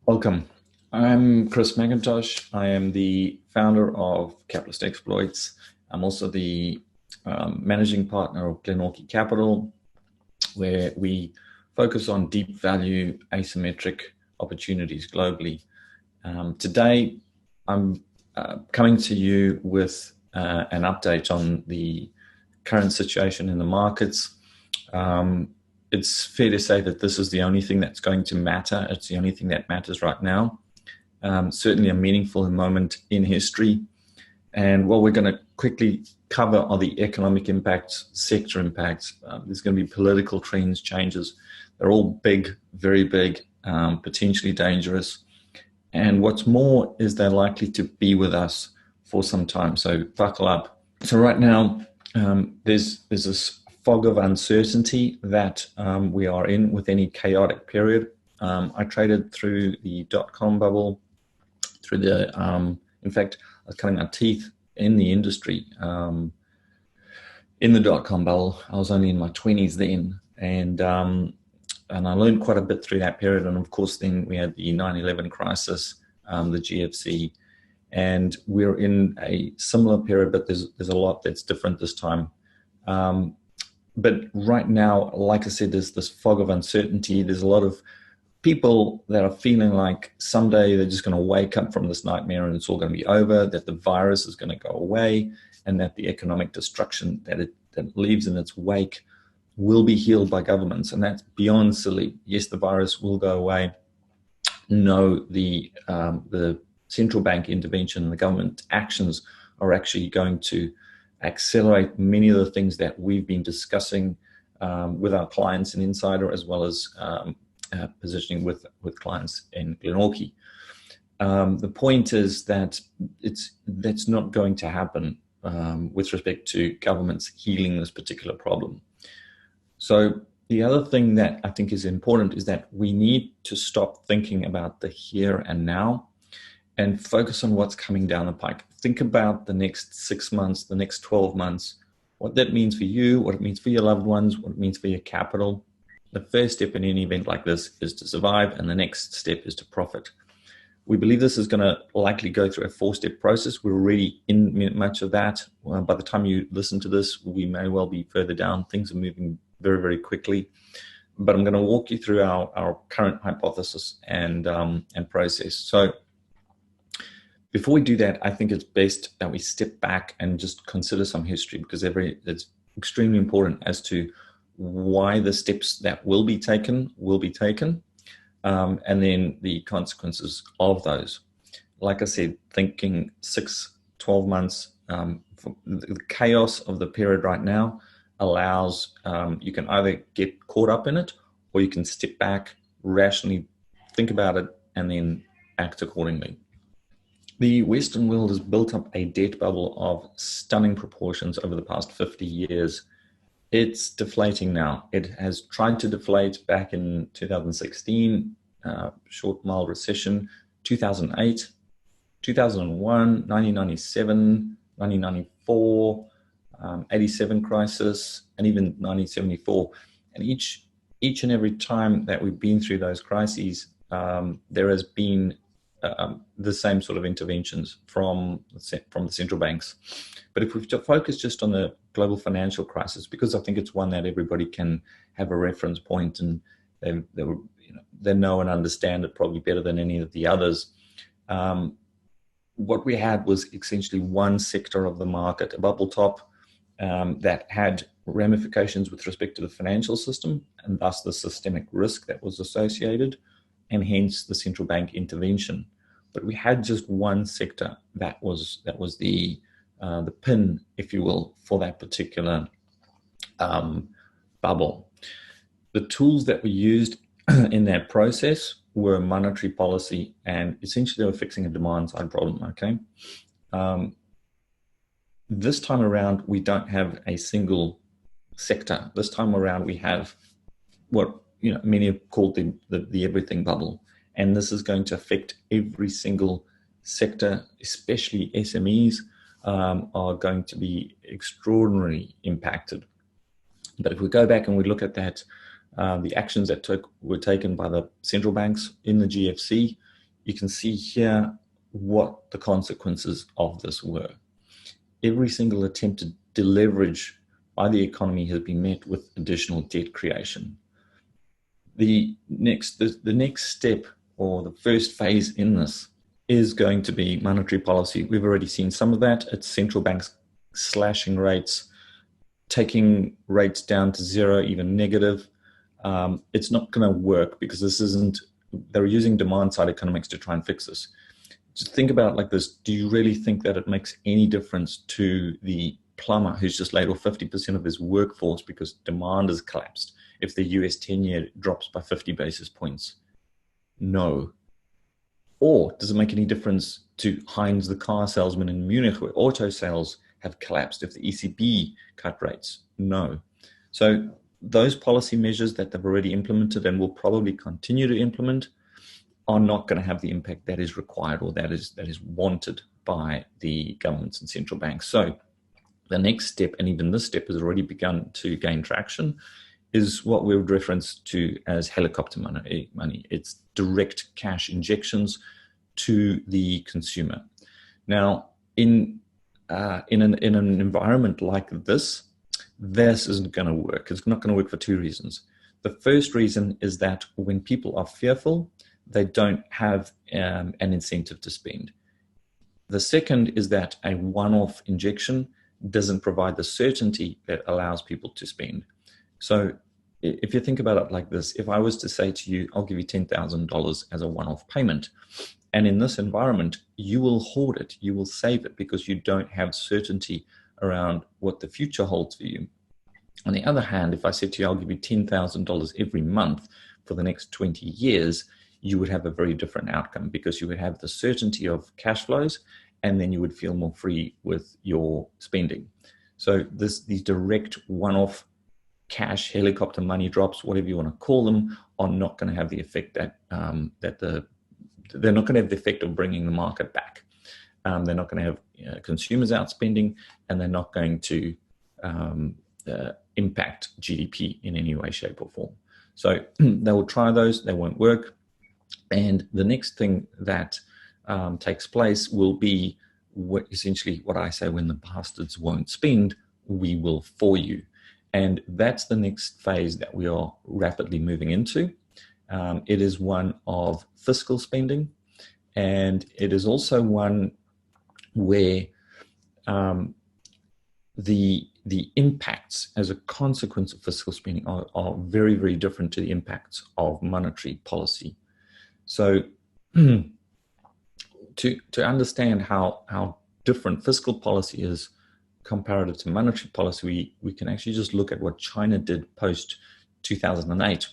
Welcome. I'm Chris MacIntosh. I am the founder of Capitalist Exploits. I'm also the managing partner of Glenorchy Capital, where we focus on deep value asymmetric opportunities globally. Today, I'm coming to you with an update on the current situation in the markets. It's fair to say that this is the only thing that's going to matter. It's the only thing that matters right now. Certainly a meaningful moment in history. And what we're going to quickly cover are the economic impacts, sector impacts. There's going to be political trends, changes. They're all big, very big, potentially dangerous. And what's more is they're likely to be with us for some time. So buckle up. So right now, there's this fog of uncertainty that we are in with any chaotic period. I traded through the dot-com bubble, through the, in fact, I was cutting my teeth in the industry. In the dot-com bubble, I was only in my 20s then, and I learned quite a bit through that period. And of course, then we had the 9/11 crisis, the GFC, and we're in a similar period, but there's a lot that's different this time. But right now, like I said, there's this fog of uncertainty. There's a lot of people that are feeling like someday they're just going to wake up from this nightmare and it's all going to be over, that the virus is going to go away, and that the economic destruction that it leaves in its wake will be healed by governments. And that's beyond silly. Yes, the virus will go away. No, the central bank intervention and the government actions are actually going to accelerate many of the things that we've been discussing with our clients in Insider, as well as positioning with clients in Glenorchy. The point is that that's not going to happen with respect to governments healing this particular problem. So the other thing that I think is important is that we need to stop thinking about the here and now and focus on what's coming down the pike. Think about the next 6 months, the next 12 months, what that means for you, what it means for your loved ones, what it means for your capital. The first step in any event like this is to survive, and the next step is to profit. We believe this is going to likely go through a 4-step process. We're already in much of that. By the time you listen to this, we may well be further down. Things are moving very, very quickly. But I'm going to walk you through our current hypothesis and process. So before we do that, I think it's best that we step back and just consider some history, because it's extremely important as to why the steps that will be taken, and then the consequences of those. Like I said, thinking 6-12 months, the chaos of the period right now allows, you can either get caught up in it, or you can step back, rationally think about it, and then act accordingly. The Western world has built up a debt bubble of stunning proportions over the past 50 years. It's deflating now. It has tried to deflate back in 2016, short, mild recession, 2008, 2001, 1997, 1994, 87 crisis, and even 1974. And each and every time that we've been through those crises, there has been the same sort of interventions from the central banks. But if we focus just on the global financial crisis, because I think it's one that everybody can have a reference point, and they know and understand it probably better than any of the others. What we had was essentially one sector of the market, a bubble top, that had ramifications with respect to the financial system, and thus the systemic risk that was associated, and hence the central bank intervention. But we had just one sector that was the pin, if you will, for that particular bubble. The tools that were used in that process were monetary policy, and essentially they were fixing a demand side problem. Okay, this time around we don't have a single sector. This time around we have what many have called the everything bubble. And this is going to affect every single sector, especially SMEs are going to be extraordinarily impacted. But if we go back and we look at that, the actions that were taken by the central banks in the GFC, you can see here what the consequences of this were. Every single attempt to deleverage by the economy has been met with additional debt creation. The next step, or the first phase in this, is going to be monetary policy. We've already seen some of that. It's central banks slashing rates, taking rates down to zero, even negative. It's not going to work because this isn't, they're using demand side economics to try and fix this. Just think about it like this. Do you really think that it makes any difference to the plumber who's just laid off 50% of his workforce because demand has collapsed if the US 10-year drops by 50 basis points? No. Or does it make any difference to Heinz, the car salesman in Munich, where auto sales have collapsed if the ECB cut rates? No. So those policy measures that they've already implemented and will probably continue to implement are not going to have the impact that is required or that is wanted by the governments and central banks. So the next step, and even this step has already begun to gain traction, is what we would reference to as helicopter money. It's direct cash injections to the consumer. Now, in an environment like this isn't going to work. It's not going to work for two reasons. The first reason is that when people are fearful, they don't have an incentive to spend. The second is that a one-off injection doesn't provide the certainty that allows people to spend. So if you think about it like this, if I was to say to you, I'll give you $10,000 as a one-off payment, and in this environment, you will hoard it, you will save it because you don't have certainty around what the future holds for you. On the other hand, if I said to you, I'll give you $10,000 every month for the next 20 years, you would have a very different outcome because you would have the certainty of cash flows, and then you would feel more free with your spending. So these direct one-off cash helicopter money drops, whatever you want to call them, are not going to have the effect that they're not going to have the effect of bringing the market back. They're not going to have consumers outspending, and they're not going to impact GDP in any way, shape, or form. So they will try those, they won't work. And the next thing that takes place will be essentially what I say: when the bastards won't spend, we will for you. And that's the next phase that we are rapidly moving into. It is one of fiscal spending, and it is also one where the impacts as a consequence of fiscal spending are very, very different to the impacts of monetary policy. So to understand how different fiscal policy is comparative to monetary policy, we can actually just look at what China did post 2008,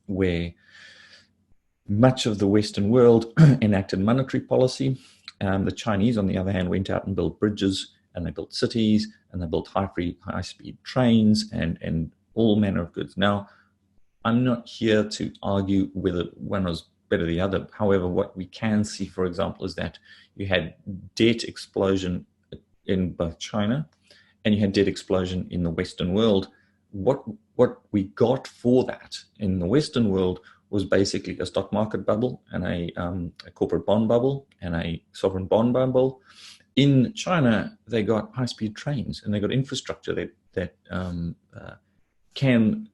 where much of the Western world enacted monetary policy. The Chinese, on the other hand, went out and built bridges, and they built cities, and they built high-speed trains and all manner of goods. Now, I'm not here to argue whether one was better than the other. However, what we can see, for example, is that you had debt explosion in both China and you had debt explosion in the Western world. What we got for that in the Western world was basically a stock market bubble and a corporate bond bubble and a sovereign bond bubble. In China, they got high-speed trains and they got infrastructure that can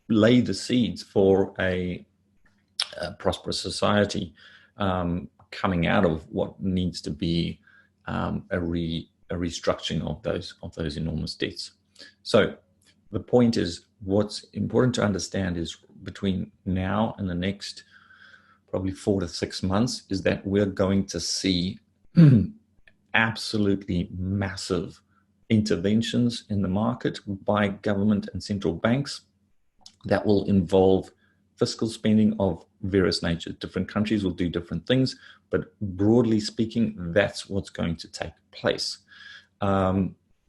lay the seeds for a prosperous society coming out of what needs to be a restructuring of those enormous debts. So the point is, what's important to understand is between now and the next probably 4 to 6 months is that we're going to see absolutely massive interventions in the market by government and central banks that will involve fiscal spending of various natures. Different countries will do different things, but broadly speaking, that's what's going to take place.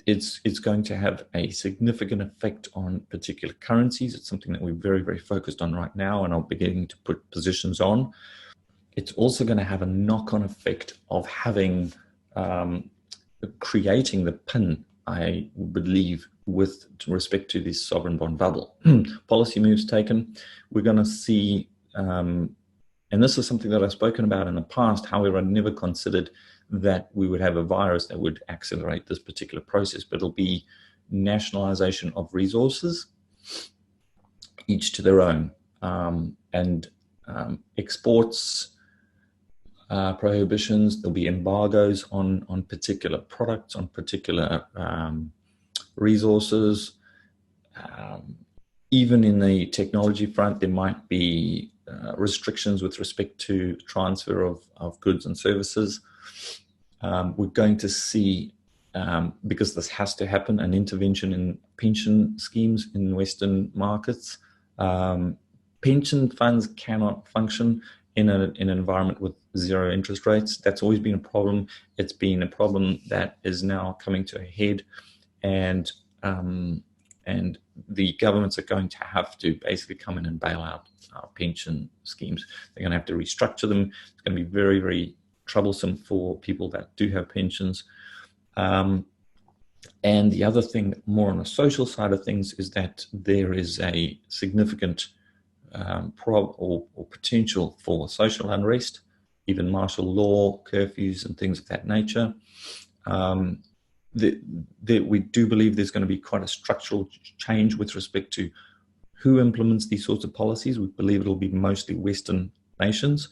It's going to have a significant effect on particular currencies. It's something that we're very, very focused on right now and are beginning to put positions on. It's also going to have a knock-on effect of having creating the pin, I believe, with respect to this sovereign bond bubble. Policy moves taken. We're going to see And this is something that I've spoken about in the past. However, I never considered that we would have a virus that would accelerate this particular process, but it'll be nationalization of resources, each to their own, and exports, prohibitions. There'll be embargoes on particular products, on particular resources. Even in the technology front, there might be restrictions with respect to transfer of goods and services. We're going to see, because this has to happen, an intervention in pension schemes in Western markets. Pension funds cannot function in an environment with zero interest rates. That's always been a problem. It's been a problem that is now coming to a head, and the governments are going to have to basically come in and bail out our pension schemes. They're going to have to restructure them. It's going to be very, very troublesome for people that do have pensions. And the other thing, more on the social side of things, is that there is a significant or potential for social unrest, even martial law, curfews, and things of that nature. We do believe there's going to be quite a structural change with respect to who implements these sorts of policies. We believe it'll be mostly Western nations,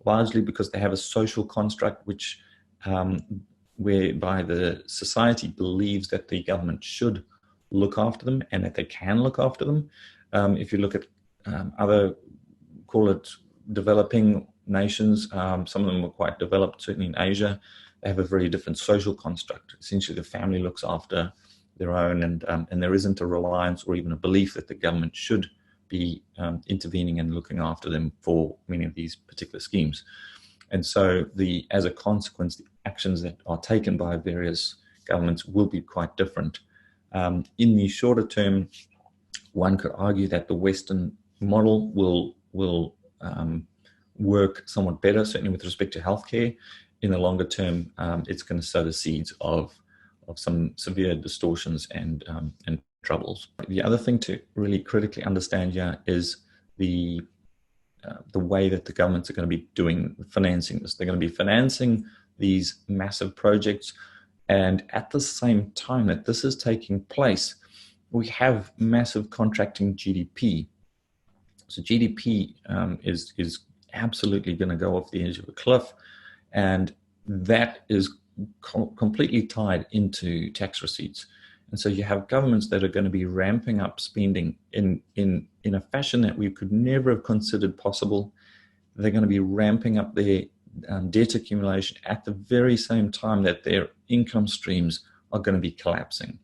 largely because they have a social construct which whereby the society believes that the government should look after them and that they can look after them. If you look at other, call it developing nations, some of them are quite developed, certainly in Asia. They have a very different social construct. Essentially, the family looks after their own, and there isn't a reliance or even a belief that the government should be intervening and looking after them for many of these particular schemes. And so, as a consequence, the actions that are taken by various governments will be quite different. In the shorter term, one could argue that the Western model will work somewhat better, certainly with respect to healthcare. In the longer term, it's going to sow the seeds of some severe distortions and troubles. The other thing to really critically understand here is the way that the governments are going to be financing this. They're going to be financing these massive projects, and at the same time that this is taking place, we have massive contracting GDP. So GDP is absolutely going to go off the edge of a cliff, and that is completely tied into tax receipts. And so you have governments that are going to be ramping up spending in a fashion that we could never have considered possible. They're going to be ramping up their debt accumulation at the very same time that their income streams are going to be collapsing.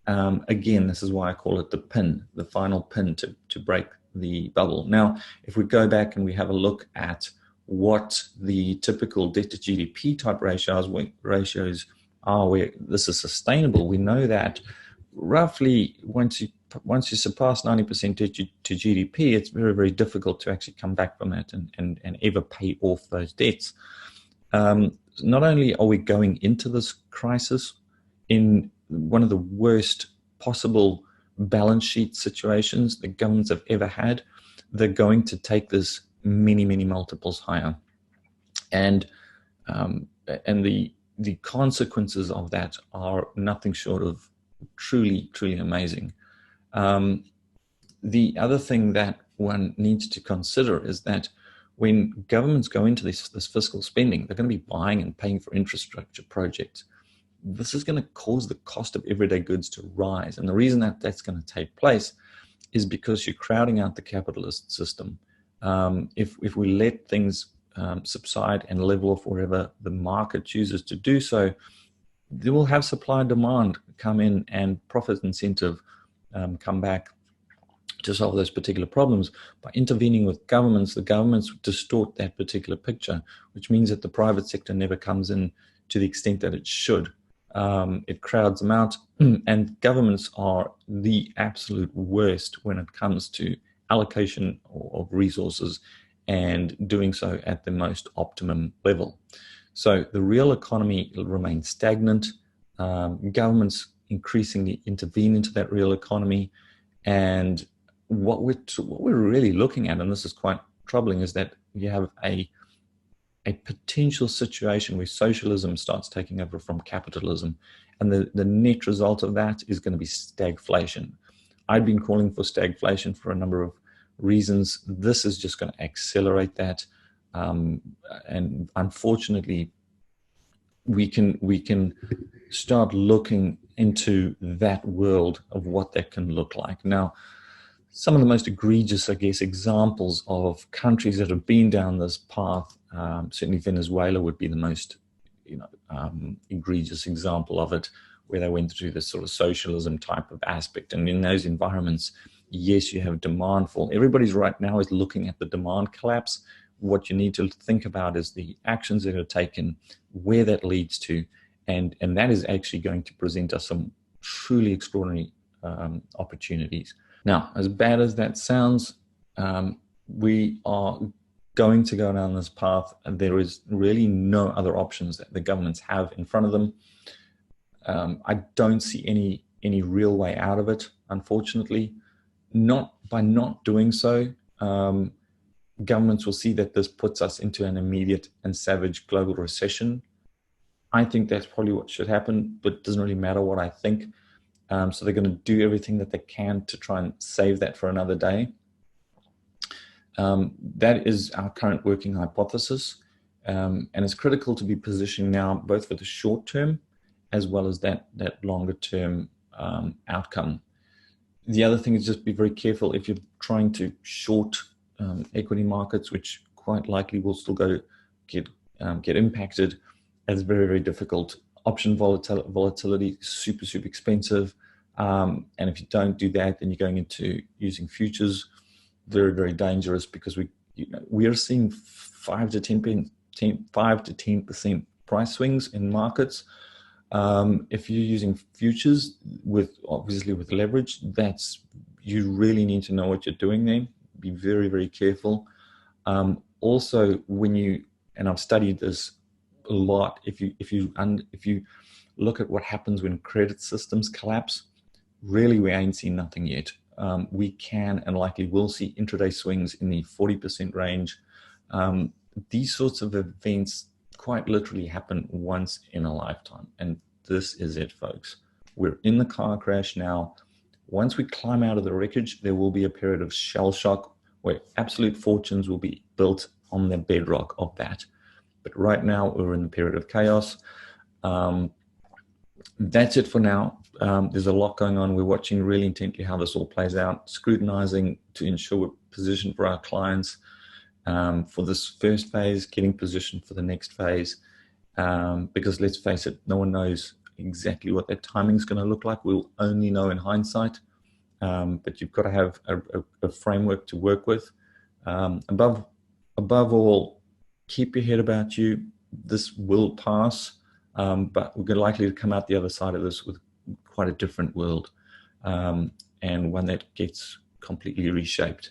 Again, this is why I call it the final pin to break the bubble. Now, if we go back and we have a look at what the typical debt to GDP type ratios are, where this is sustainable, we know that roughly once you surpass 90% debt to GDP, it's very, very difficult to actually come back from that and ever pay off those debts. Not only are we going into this crisis in one of the worst possible balance sheet situations the governments have ever had, they're going to take this many, many multiples higher. And the consequences of that are nothing short of truly, truly amazing. The other thing that one needs to consider is that when governments go into this fiscal spending, they're going to be buying and paying for infrastructure projects. This is going to cause the cost of everyday goods to rise. And the reason that that's going to take place is because you're crowding out the capitalist system. If we let things subside and level off wherever the market chooses to do so, they will have supply and demand come in and profit incentive come back to solve those particular problems. By intervening with governments, the governments distort that particular picture, which means that the private sector never comes in to the extent that it should. It crowds them out, and governments are the absolute worst when it comes to allocation of resources and doing so at the most optimum level. So the real economy remains stagnant. Governments increasingly intervene into that real economy, and what we're really looking at, and this is quite troubling, is that you have a potential situation where socialism starts taking over from capitalism, and the net result of that is going to be stagflation. I've been calling for stagflation for a number of reasons. This is just going to accelerate that, and unfortunately, we can start looking into that world of what that can look like. Now, some of the most egregious, I guess, examples of countries that have been down this path, certainly Venezuela would be the most, egregious example of it, where they went through this sort of socialism type of aspect. And in those environments, yes, you have demand fall. Everybody's right now is looking at the demand collapse. What you need to think about is the actions that are taken, where that leads to, and that is actually going to present us some truly extraordinary opportunities. Now, as bad as that sounds, we are going to go down this path, and there is really no other options that the governments have in front of them. I don't see any real way out of it, unfortunately. Not by not doing so, governments will see that this puts us into an immediate and savage global recession. I think that's probably what should happen, but it doesn't really matter what I think. So they're going to do everything that they can to try and save that for another day. That is our current working hypothesis. And it's critical to be positioned now, both for the short term as well as that longer term outcome. The other thing is just be very careful if you're trying to short equity markets, which quite likely will still get impacted. It's very, very difficult. Option volatility, super expensive. And if you don't do that, then you're going into using futures, very, very dangerous, because we are seeing 5 to 10% price swings in markets. If you're using futures obviously with leverage, you really need to know what you're doing there. Be very, very careful. Also, and I've studied this a lot, if you look at what happens when credit systems collapse, really we ain't seen nothing yet. We can and likely will see intraday swings in the 40% range. These sorts of events quite literally happen once in a lifetime, and this is it, folks. We're in the car crash now. Once we climb out of the wreckage, there will be a period of shell shock where absolute fortunes will be built on the bedrock of that. But right now, we're in a period of chaos. That's it for now. There's a lot going on. We're watching really intently how this all plays out, scrutinizing to ensure we're positioned for our clients for this first phase, getting positioned for the next phase. Because let's face it, no one knows exactly what that timing is going to look like. We'll only know in hindsight. But you've got to have a framework to work with. Above all, keep your head about you. This will pass, but we're likely to come out the other side of this with quite a different world, and one that gets completely reshaped.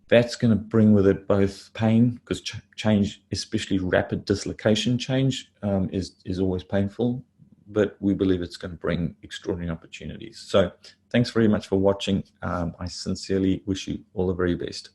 That's going to bring with it both pain, because change, especially rapid dislocation change, is always painful, but we believe it's going to bring extraordinary opportunities. So thanks very much for watching. I sincerely wish you all the very best.